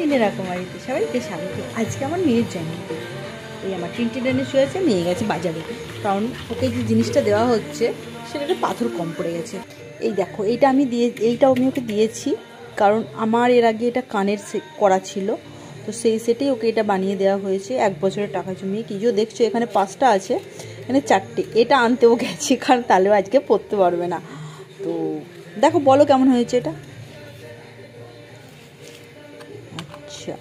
টিনটিনের রকমারিতে সবাইকে স্বাগত। আজকে আমার মেয়ের জন্মদিন। এই আমার টিনটিনে শুয়েছে, নিয়ে গেছে বাজারে, কারণ ওকে যে জিনিসটা দেওয়া হচ্ছে সেটা একটা পাথর কম পড়ে গেছে। এই দেখো, এইটাও আমি ওকে দিয়েছি, কারণ আমার এর আগে এটা কানের করা ছিল, তো সেই সেটেই ওকে এটা বানিয়ে দেওয়া হয়েছে 1 বছরের টাকা জমিয়ে। কি যে দেখছো এখানে 5টা আছে, এখানে 4টে। এটা আনতেও গেছি, কারণ তাহলেও আজকে পরতে পারবে না। তো দেখো, বলো কেমন হয়েছে এটা। আচ্ছা,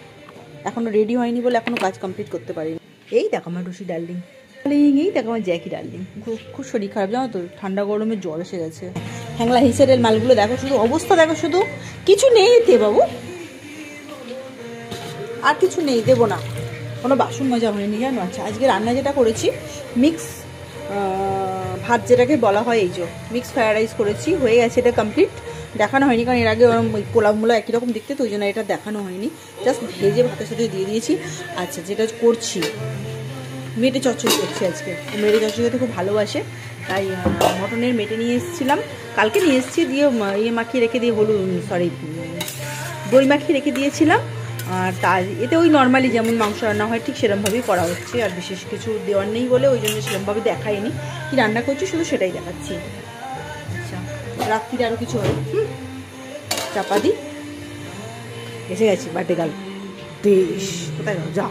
এখনও রেডি হয়নি বলে এখনও কাজ কমপ্লিট করতে পারিনি। এই দেখো আমার রুশি ডার্লিং, এই দেখো আমার জ্যাকি ডার্লিং। খুব শরীর খারাপ, জানো তো, ঠান্ডা গরমে জ্বর এসে গেছে। হ্যাংলা হিসেবের মালগুলো দেখো, শুধু অবস্থা দেখো, শুধু কিছু নেই এতে বাবু, আর কিছু নেই, দেবো না। কোনো বাসন মজা হয়নি জানো। আচ্ছা, আজকে রান্না যেটা করেছি, মিক্স ভাত যেটাকে বলা হয়, এই যে মিক্স ফ্রায়েড রাইস করেছি, হয়ে গেছে, এটা কমপ্লিট। দেখানো হয়নি, কারণ এর আগে ওরকম পোলাও মোলা একই রকম দেখতে, তো ওই জন্য এটা দেখানো হয়নি, জাস্ট ভেজে ভাতের সাথে দিয়ে দিয়েছি। আচ্ছা, যেটা করছি, মেটে চচ্চড়ি করছি আজকে। মেটে চচ্চড়ি খেতে খুব ভালোবাসে, তাই মটনের মেটে নিয়ে এসেছিলাম, কালকে নিয়ে এসেছি, দিয়ে মাখিয়ে রেখে দিয়ে দই মাখিয়ে রেখে দিয়েছিলাম। আর তার এতে ওই নর্মালি যেমন মাংস রান্না হয় ঠিক সেরকমভাবেই করা হচ্ছে, আর বিশেষ কিছু দেওয়ার নেই বলে ওই জন্য সেরকমভাবে দেখাইনি কি রান্না করছি, শুধু সেটাই দেখাচ্ছি। আচ্ছা, রাত্রিরে আরও কিছু হবে, চাপা দিই। এসে গেছি বার্থডে গার্ল, বেশ কোথায় যা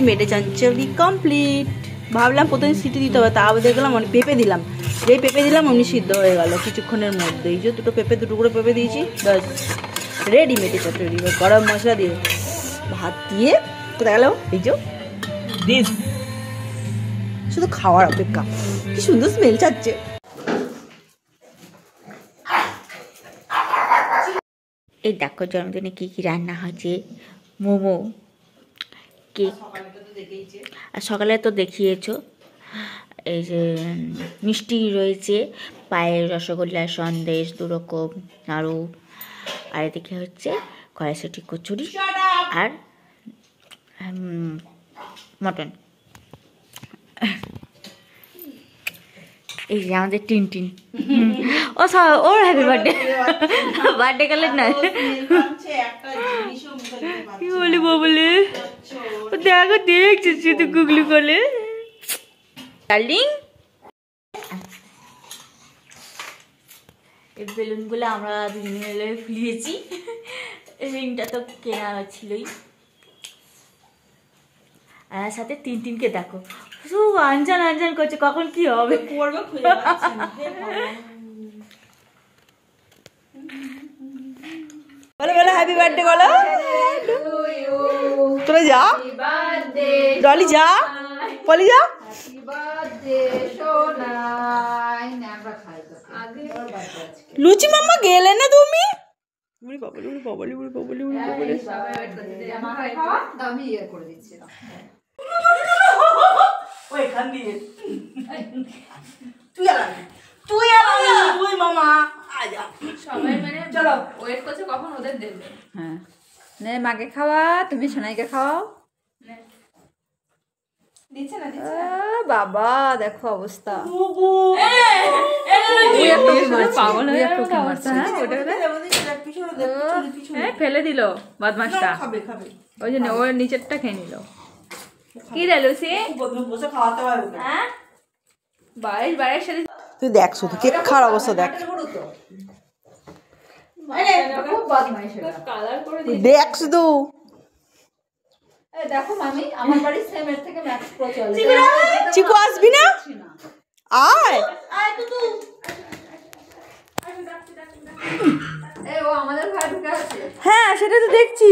মেটে চচ্চড়ি কমপ্লিট। ভাবলাম প্রথমে সিটি দিতে হবে, তা দেখলাম অনেক পেঁপে দিলাম, যেই পেঁপে দিলাম অমনি সিদ্ধ হয়ে গেল কিছুক্ষণের মধ্যে। এই যে দুটো টুকরো পেঁপে দিয়েছি, ব্যাস রেডি মেটে চচ্চড়ি। গরম মশলা দিয়ে ভাত দিয়ে কোথায় গেল, এই যে শুধু খাওয়ার অপেক্ষা। কি সুন্দর স্মেল ছাড়ছে। এই দেখো জন্মদিনে কী কী রান্না হয়েছে, মোমো, কেক, আর সকালে তো দেখিয়েছো, এই যে মিষ্টি রয়েছে, পায়েস, রসগোল্লা, সন্দেশ 2 রকম, নাড়ু, আর এদিকে হচ্ছে কড়াইশুঁটি কচুরি আর মটন। এই যে আমাদের টিনটিন, ওর হ্যাপি বার্থডে কালের না, কি বলি বলে দেখো, দেখছি শুধু গুগলি করে ডার্লিং। এই বেলুনগুলো আমরা দুজনে মিলে ফুলিয়েছি, রিংটা তো কেনা ছিলই। আর সাথে টিনটিনকে দেখো, শুধু আনজান করছে, কখন কি হবে বলো বলো হ্যাপি বার্থডে বলো। তোরা যা, ডলি যা, পলি যা। লুচি মাম্মা গেলে না তুমি? তুই মামা সবাই মানে চলো ওয়েট করছে কখন ওদের দেবে। হ্যাঁ, নে মাকে খাওয়া, তুমি সোনাইকে খাওয়াও। বাবা দেখো অবস্থা, ফেলে দিল বদমাসটা, ওই জন্য ওর নিচেরটা খেয়ে নিল। কি রে লুসি, বাইরের সাথে তুই দেখ, শুধু কেক খাওয়ার অবস্থা দেখ, দেখ শুধু। দেখো মামি, আমার বাড়ি সেম এর থেকে ম্যাক্স প্রো চলে। চিকু আসবি না? আয় ও আমাদের ঘরে ঢুকে আছে। হ্যাঁ, সেটা তো দেখছি।